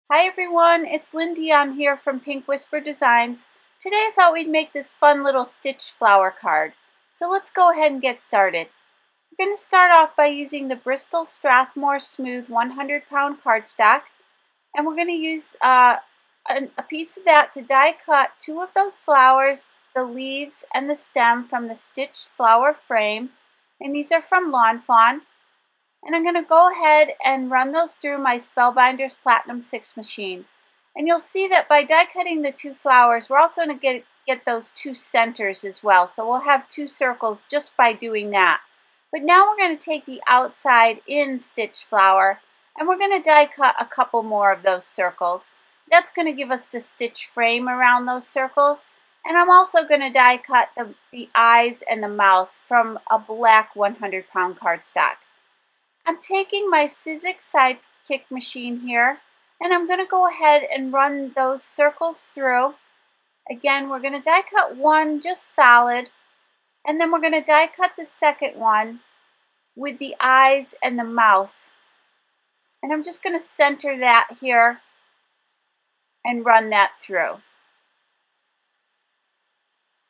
Hi everyone, it's Dion here from Pink Whisper Designs. Today I thought we'd make this fun little stitch flower card. So let's go ahead and get started. We're going to start off by using the Bristol Strathmore Smooth 100-pound cardstock. And we're going to use a piece of that to die cut two of those flowers, the leaves and the stem from the stitched flower frame. And these are from Fawn. And I'm going to go ahead and run those through my Spellbinders Platinum 6 machine. And you'll see that by die cutting the two flowers, we're also going to get those two centers as well. So we'll have two circles just by doing that. But now we're going to take the outside in stitch flower and we're going to die cut a couple more of those circles. That's going to give us the stitch frame around those circles. And I'm also going to die cut the eyes and the mouth from a black 100-pound cardstock. I'm taking my Sizzix Sidekick machine here and I'm going to go ahead and run those circles through. Again, we're going to die cut one just solid and then we're going to die cut the second one with the eyes and the mouth. And I'm just going to center that here and run that through.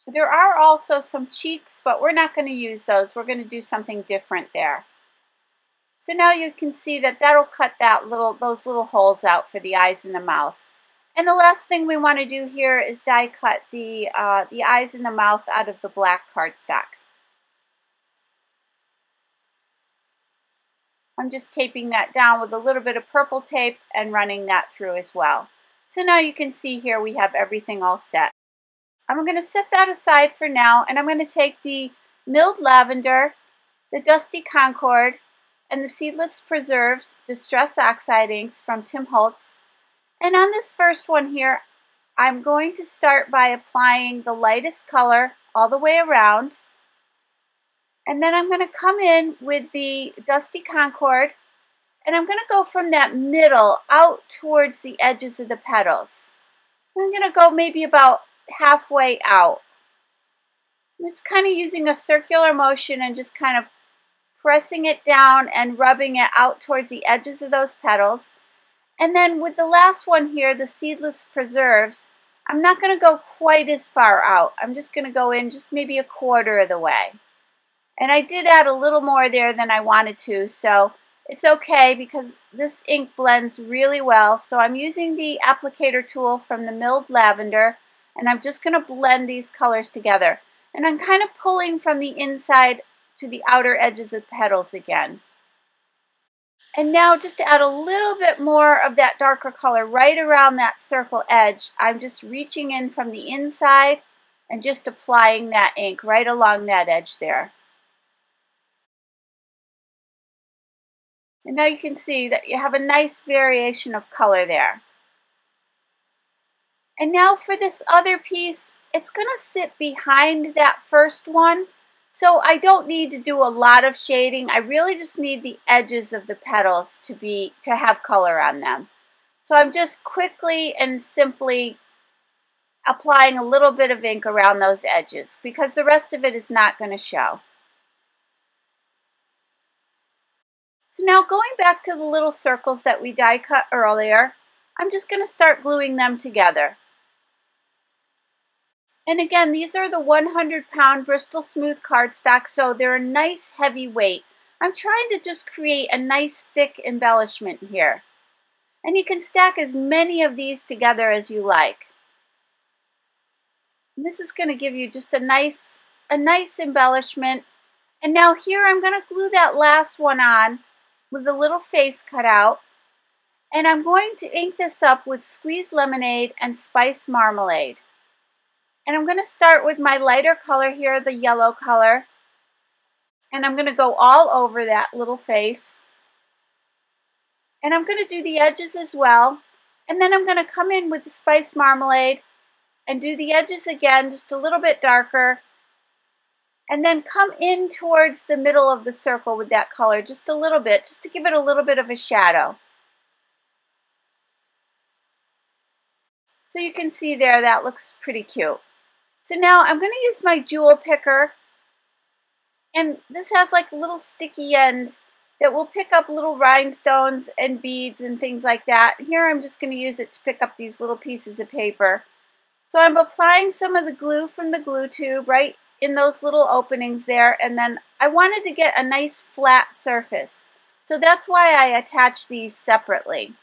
There are also some cheeks, but we're not going to use those. We're going to do something different there. So now you can see that that'll cut those little holes out for the eyes and the mouth. And the last thing we want to do here is die cut the eyes and the mouth out of the black cardstock. I'm just taping that down with a little bit of purple tape and running that through as well. So now you can see here we have everything all set. I'm going to set that aside for now and I'm going to take the milled lavender, the dusty concord, and the Seedless Preserves Distress Oxide inks from Tim Holtz. And on this first one here, I'm going to start by applying the lightest color all the way around. And then I'm going to come in with the Dusty Concord, and I'm going to go from that middle out towards the edges of the petals. I'm going to go maybe about halfway out. I'm just kind of using a circular motion and just kind of pressing it down and rubbing it out towards the edges of those petals. And then with the last one here, the Seedless Preserves, I'm not going to go quite as far out. I'm just going to go in just maybe a quarter of the way. And I did add a little more there than I wanted to, so it's okay because this ink blends really well. So I'm using the applicator tool from the milled lavender, and I'm just going to blend these colors together. And I'm kind of pulling from the inside to the outer edges of the petals again. And now just to add a little bit more of that darker color right around that circle edge, I'm just reaching in from the inside and just applying that ink right along that edge there. And now you can see that you have a nice variation of color there. And now for this other piece, it's going to sit behind that first one. So I don't need to do a lot of shading. I really just need the edges of the petals to have color on them. So I'm just quickly and simply applying a little bit of ink around those edges because the rest of it is not going to show. So now going back to the little circles that we die cut earlier, I'm just going to start gluing them together. And again, these are the 100-pound Bristol Smooth cardstock, so they're a nice heavy weight. I'm trying to just create a nice thick embellishment here. And you can stack as many of these together as you like. And this is going to give you just a nice embellishment. And now here I'm going to glue that last one on with a little face cut out. And I'm going to ink this up with squeezed lemonade and spice marmalade. And I'm going to start with my lighter color here, the yellow color. And I'm going to go all over that little face. And I'm going to do the edges as well. And then I'm going to come in with the spice marmalade and do the edges again, just a little bit darker. And then come in towards the middle of the circle with that color, just a little bit, just to give it a little bit of a shadow. So you can see there, that looks pretty cute. So now I'm going to use my jewel picker, and this has like a little sticky end, that will pick up little rhinestones and beads and things like that. Here I'm just going to use it to pick up these little pieces of paper. So I'm applying some of the glue from the glue tube right in those little openings there, and then I wanted to get a nice flat surface. So that's why I attach these separately.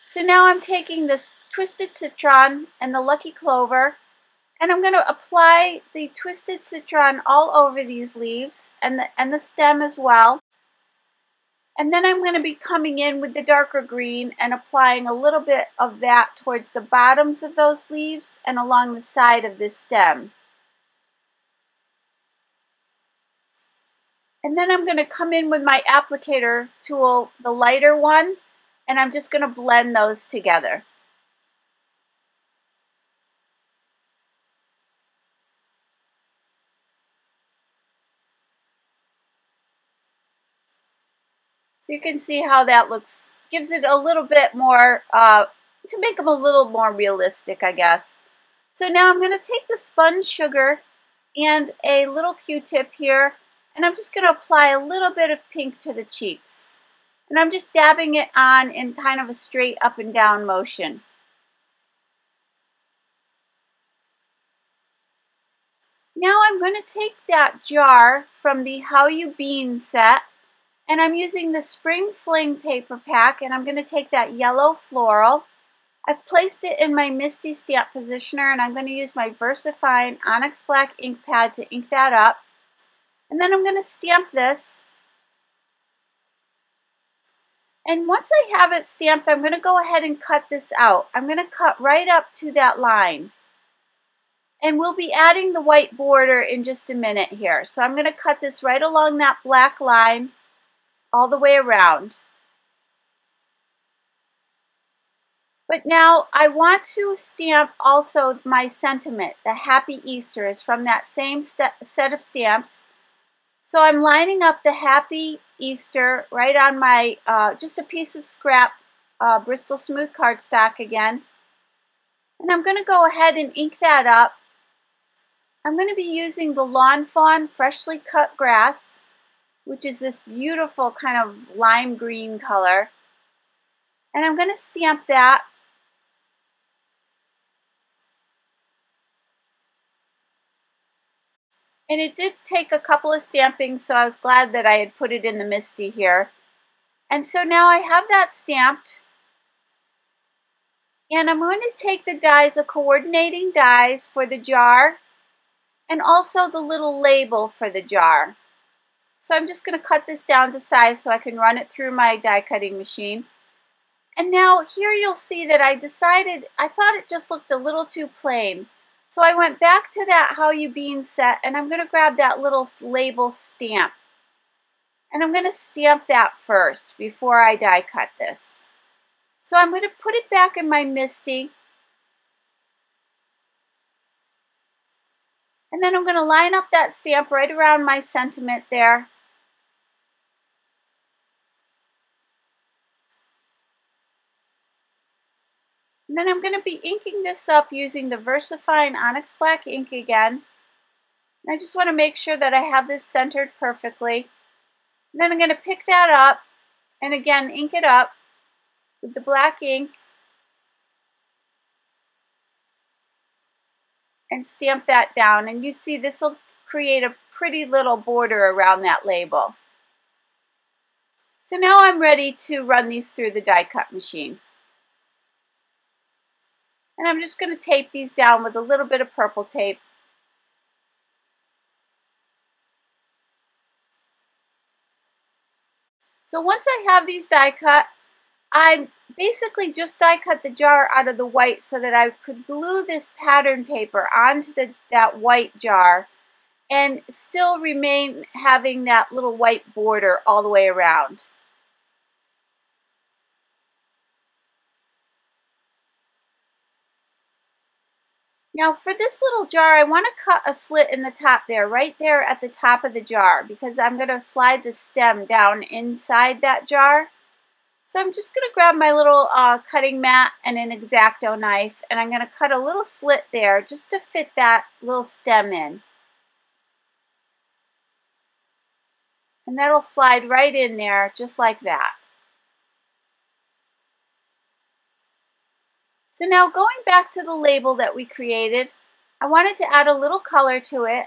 So now I'm taking this twisted citron and the lucky clover, and I'm going to apply the twisted citron all over these leaves and the stem as well. And then I'm going to be coming in with the darker green and applying a little bit of that towards the bottoms of those leaves and along the side of this stem. And then I'm going to come in with my applicator tool, the lighter one, and I'm just going to blend those together. So you can see how that looks, gives it a little bit more, to make them a little more realistic, I guess. So now I'm going to take the spun sugar and a little Q-tip here, and I'm just going to apply a little bit of pink to the cheeks. And I'm just dabbing it on in kind of a straight up and down motion. Now I'm going to take that jar from the How You Bean set, and I'm using the Spring Fling paper pack, and I'm going to take that yellow floral. I've placed it in my Misty Stamp Positioner, and I'm going to use my VersaFine Onyx Black ink pad to ink that up. And then I'm going to stamp this. And once I have it stamped, I'm going to go ahead and cut this out. I'm going to cut right up to that line. And we'll be adding the white border in just a minute here. So I'm going to cut this right along that black line all the way around. But now I want to stamp also my sentiment. The Happy Easter is from that same set of stamps. So I'm lining up the Happy Easter right on my, just a piece of scrap Bristol Smooth cardstock again. And I'm going to go ahead and ink that up. I'm going to be using the Lawn Fawn Freshly Cut Grass, which is this beautiful kind of lime green color. And I'm going to stamp that. And it did take a couple of stampings, so I was glad that I had put it in the Misty here. And so now I have that stamped. And I'm going to take the dies, the coordinating dies for the jar, and also the little label for the jar. So I'm just going to cut this down to size so I can run it through my die cutting machine. And now here you'll see that I thought it just looked a little too plain. So I went back to that How You Bean set, and I'm going to grab that little label stamp. And I'm going to stamp that first before I die cut this. So I'm going to put it back in my Misty. And then I'm going to line up that stamp right around my sentiment there. And then I'm going to be inking this up using the VersaFine Onyx Black ink again. And I just want to make sure that I have this centered perfectly. And then I'm going to pick that up and again ink it up with the black ink and stamp that down. And you see this will create a pretty little border around that label. So now I'm ready to run these through the die cut machine. And I'm just going to tape these down with a little bit of purple tape. So once I have these die cut, I basically just die cut the jar out of the white so that I could glue this pattern paper onto that white jar and still remain having that little white border all the way around. Now for this little jar, I want to cut a slit in the top there, right there at the top of the jar, because I'm going to slide the stem down inside that jar. So I'm just going to grab my little cutting mat and an X-Acto knife, and I'm going to cut a little slit there just to fit that little stem in. And that'll slide right in there, just like that. So now going back to the label that we created, I wanted to add a little color to it.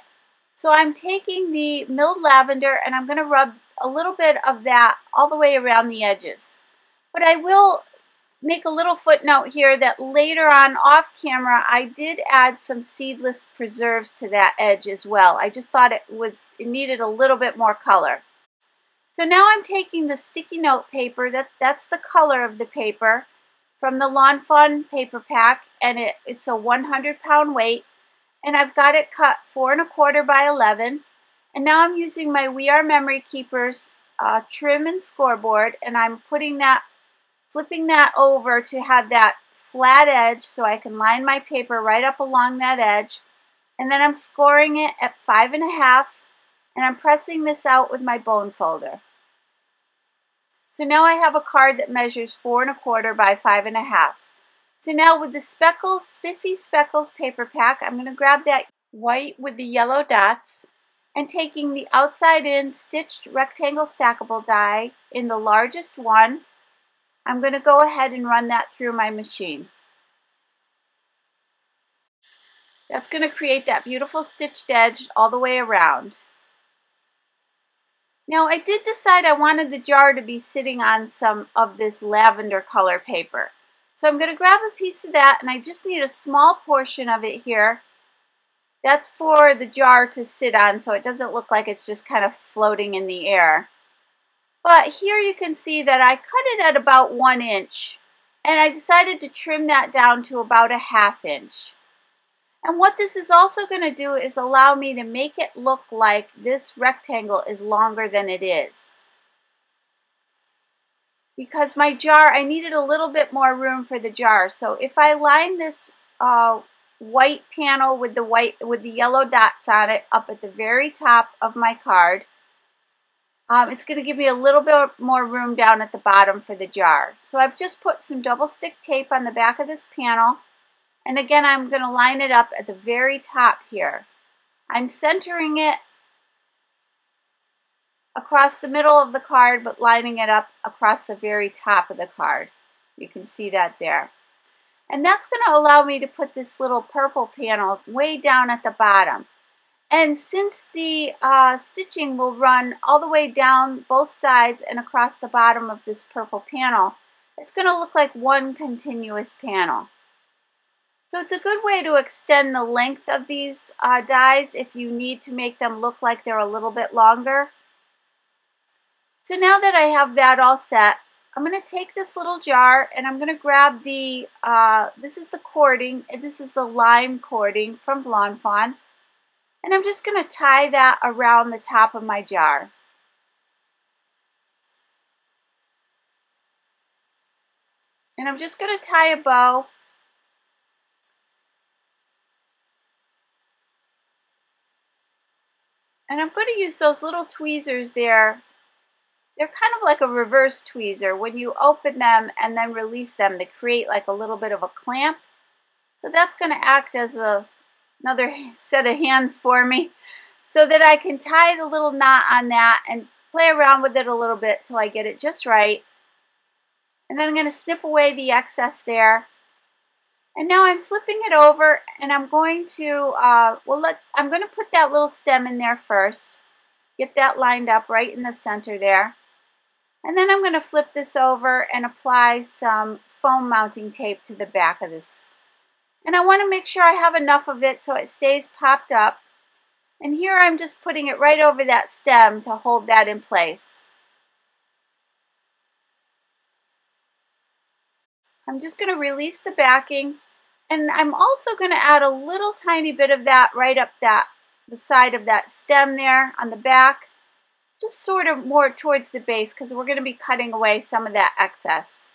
So I'm taking the milled lavender and I'm going to rub a little bit of that all the way around the edges. But I will make a little footnote here that later on off camera I did add some seedless preserves to that edge as well. I just thought it needed a little bit more color. So now I'm taking the sticky note paper, that's the color of the paper, from the Lawn Fawn paper pack, and it's a 100-pound weight, and I've got it cut 4 1/4 by 11. And now I'm using my We Are Memory Keepers trim and scoreboard, and I'm flipping that over to have that flat edge so I can line my paper right up along that edge. And then I'm scoring it at 5 1/2, and I'm pressing this out with my bone folder. So now I have a card that measures 4 1/4 by 5 1/2. So now with the Spiffy Speckles paper pack, I'm going to grab that white with the yellow dots, and taking the outside in stitched rectangle stackable die in the largest one, I'm going to go ahead and run that through my machine. That's going to create that beautiful stitched edge all the way around. Now I did decide I wanted the jar to be sitting on some of this lavender color paper. So I'm going to grab a piece of that, and I just need a small portion of it here. That's for the jar to sit on so it doesn't look like it's just kind of floating in the air. But here you can see that I cut it at about 1 inch, and I decided to trim that down to about a 1/2 inch. And what this is also going to do is allow me to make it look like this rectangle is longer than it is. Because my jar, I needed a little bit more room for the jar. So if I line this white panel with the yellow dots on it up at the very top of my card, it's going to give me a little bit more room down at the bottom for the jar. So I've just put some double stick tape on the back of this panel. And again, I'm going to line it up at the very top here. I'm centering it across the middle of the card, but lining it up across the very top of the card. You can see that there. And that's going to allow me to put this little purple panel way down at the bottom. And since the stitching will run all the way down both sides and across the bottom of this purple panel, it's going to look like one continuous panel. So it's a good way to extend the length of these dies if you need to make them look like they're a little bit longer. So now that I have that all set, I'm going to take this little jar and I'm going to grab the, this is the cording, this is the lime cording from Lawn Fawn, and I'm just going to tie that around the top of my jar. And I'm just going to tie a bow. And I'm going to use those little tweezers there. They're kind of like a reverse tweezer. When you open them and then release them, they create like a little bit of a clamp. So that's going to act as another set of hands for me so that I can tie the little knot on that and play around with it a little bit till I get it just right. And then I'm going to snip away the excess there. And now I'm flipping it over and I'm going to, I'm going to put that little stem in there first. Get that lined up right in the center there. And then I'm going to flip this over and apply some foam mounting tape to the back of this. And I want to make sure I have enough of it so it stays popped up. And here I'm just putting it right over that stem to hold that in place. I'm just going to release the backing. And I'm also going to add a little tiny bit of that right up the side of that stem there on the back. Just sort of more towards the base because we're going to be cutting away some of that excess.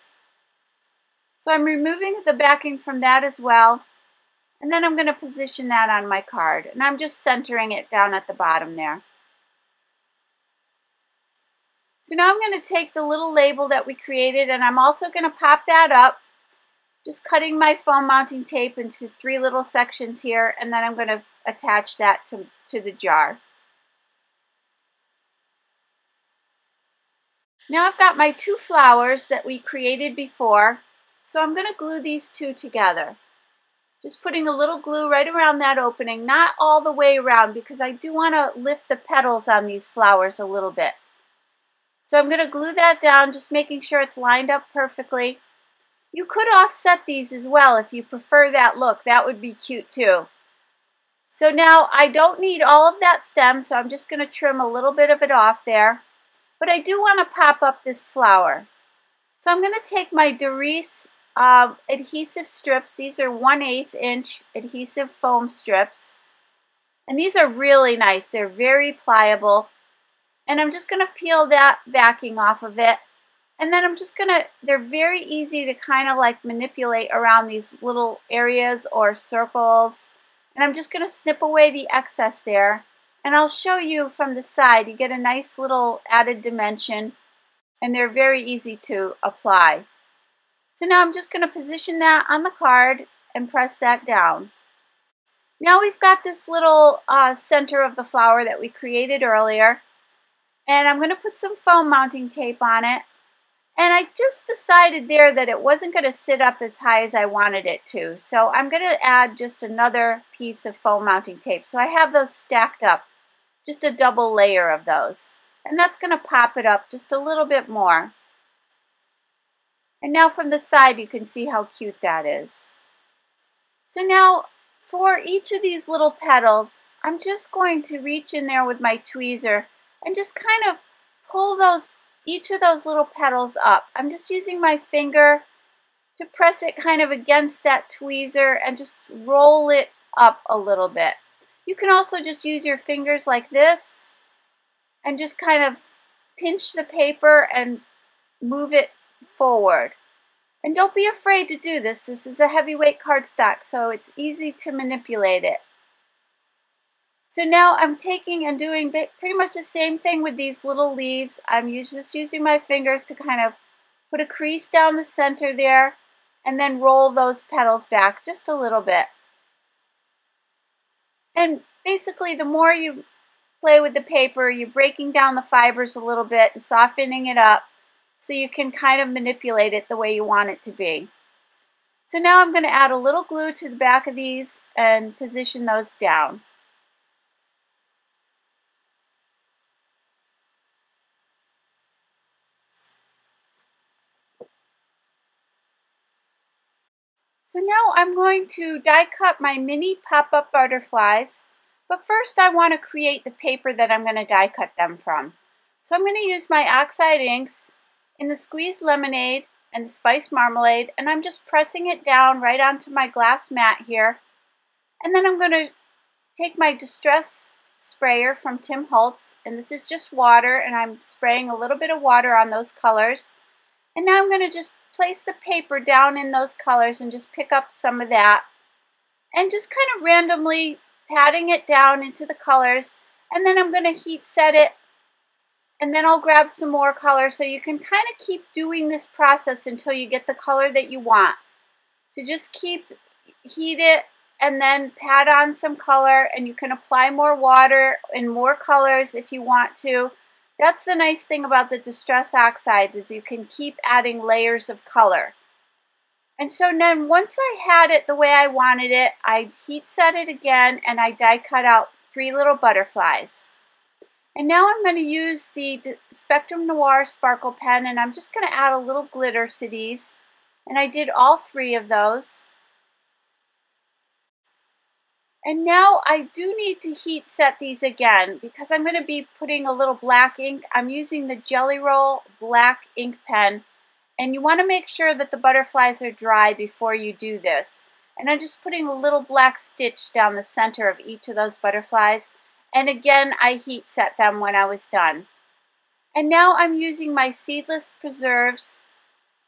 So I'm removing the backing from that as well. And then I'm going to position that on my card. And I'm just centering it down at the bottom there. So now I'm going to take the little label that we created and I'm also going to pop that up. Just cutting my foam mounting tape into 3 little sections here, and then I'm going to attach that to the jar. Now I've got my two flowers that we created before, so I'm going to glue these two together. Just putting a little glue right around that opening, not all the way around because I do want to lift the petals on these flowers a little bit. So I'm going to glue that down, just making sure it's lined up perfectly. You could offset these as well if you prefer that look. That would be cute too. So now I don't need all of that stem, so I'm just going to trim a little bit of it off there. But I do want to pop up this flower. So I'm going to take my Doris adhesive strips. These are 1/8 inch adhesive foam strips. And these are really nice. They're very pliable. And I'm just going to peel that backing off of it. And then I'm just going to, they're very easy to kind of like manipulate around these little areas or circles. And I'm just going to snip away the excess there. And I'll show you from the side. You get a nice little added dimension. And they're very easy to apply. So now I'm just going to position that on the card and press that down. Now we've got this little center of the flower that we created earlier. And I'm going to put some foam mounting tape on it. And I just decided there that it wasn't going to sit up as high as I wanted it to. So I'm going to add just another piece of foam mounting tape. So I have those stacked up, just a double layer of those. And that's going to pop it up just a little bit more. And now from the side you can see how cute that is. So now for each of these little petals, I'm just going to reach in there with my tweezer and just kind of pull each of those little petals up. I'm just using my finger to press it kind of against that tweezer and just roll it up a little bit. You can also just use your fingers like this and just kind of pinch the paper and move it forward. And don't be afraid to do this. This is a heavyweight cardstock, so it's easy to manipulate it. So now I'm taking and doing pretty much the same thing with these little leaves. I'm just using my fingers to kind of put a crease down the center there and then roll those petals back just a little bit. And basically the more you play with the paper, you're breaking down the fibers a little bit and softening it up so you can kind of manipulate it the way you want it to be. So now I'm going to add a little glue to the back of these and position those down. So now I'm going to die cut my mini pop-up butterflies, but first I want to create the paper that I'm going to die cut them from. So I'm going to use my oxide inks in the squeezed lemonade and the spiced marmalade, and I'm just pressing it down right onto my glass mat here. And then I'm going to take my distress sprayer from Holtz, and this is just water, and I'm spraying a little bit of water on those colors. And now I'm going to just place the paper down in those colors and just pick up some of that and just kind of randomly patting it down into the colors. And then I'm going to heat set it, and then I'll grab some more color, so you can kind of keep doing this process until you get the color that you want. So just heat it and then pat on some color, and you can apply more water and more colors if you want to. That's the nice thing about the Distress Oxides, is you can keep adding layers of color. And so then once I had it the way I wanted it, I heat set it again and I die cut out 3 little butterflies. And now I'm going to use the Spectrum Noir Sparkle Pen, and I'm just going to add a little glitter to these. And I did all 3 of those. And now I do need to heat set these again because I'm going to be putting a little black ink. I'm using the Jelly Roll black ink pen, and you want to make sure that the butterflies are dry before you do this. And I'm just putting a little black stitch down the center of each of those butterflies, and again I heat set them when I was done. And now I'm using my seedless preserves,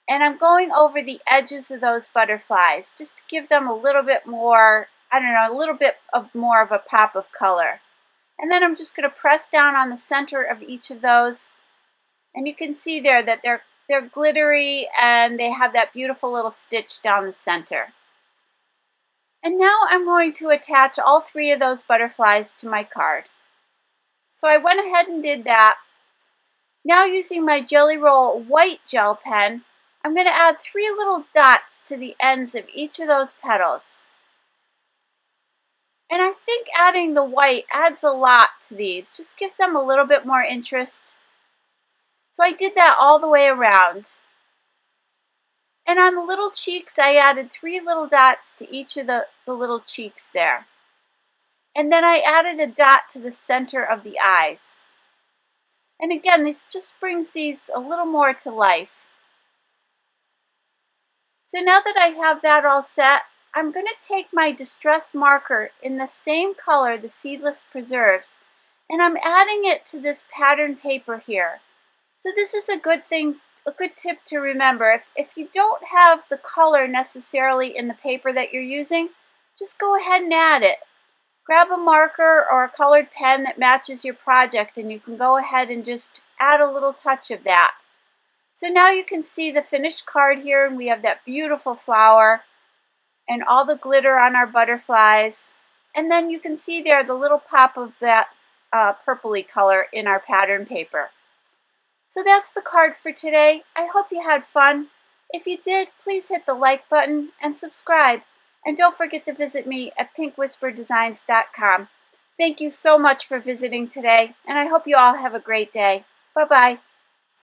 and I'm going over the edges of those butterflies just to give them a little bit more, I don't know, a little bit more of a pop of color. And then I'm just going to press down on the center of each of those, and you can see there that they're glittery and they have that beautiful little stitch down the center. And now I'm going to attach all 3 of those butterflies to my card. So I went ahead and did that. Now using my Jelly Roll white gel pen, I'm going to add 3 little dots to the ends of each of those petals. And I think adding the white adds a lot to these, just gives them a little bit more interest. So I did that all the way around. And on the little cheeks, I added 3 little dots to each of the little cheeks there. And then I added a dot to the center of the eyes. And again, this just brings these a little more to life. So now that I have that all set, I'm going to take my distress marker in the same color, the Seedless Preserves, and I'm adding it to this pattern paper here. So this is a good tip to remember. If you don't have the color necessarily in the paper that you're using, just go ahead and add it. Grab a marker or a colored pen that matches your project and you can go ahead and just add a little touch of that. So now you can see the finished card here, and we have that beautiful flower and all the glitter on our butterflies. And then you can see there the little pop of that purpley color in our pattern paper. So that's the card for today. I hope you had fun. If you did, please hit the like button and subscribe. And don't forget to visit me at pinkwhisperdesigns.com. Thank you so much for visiting today, and I hope you all have a great day. Bye-bye.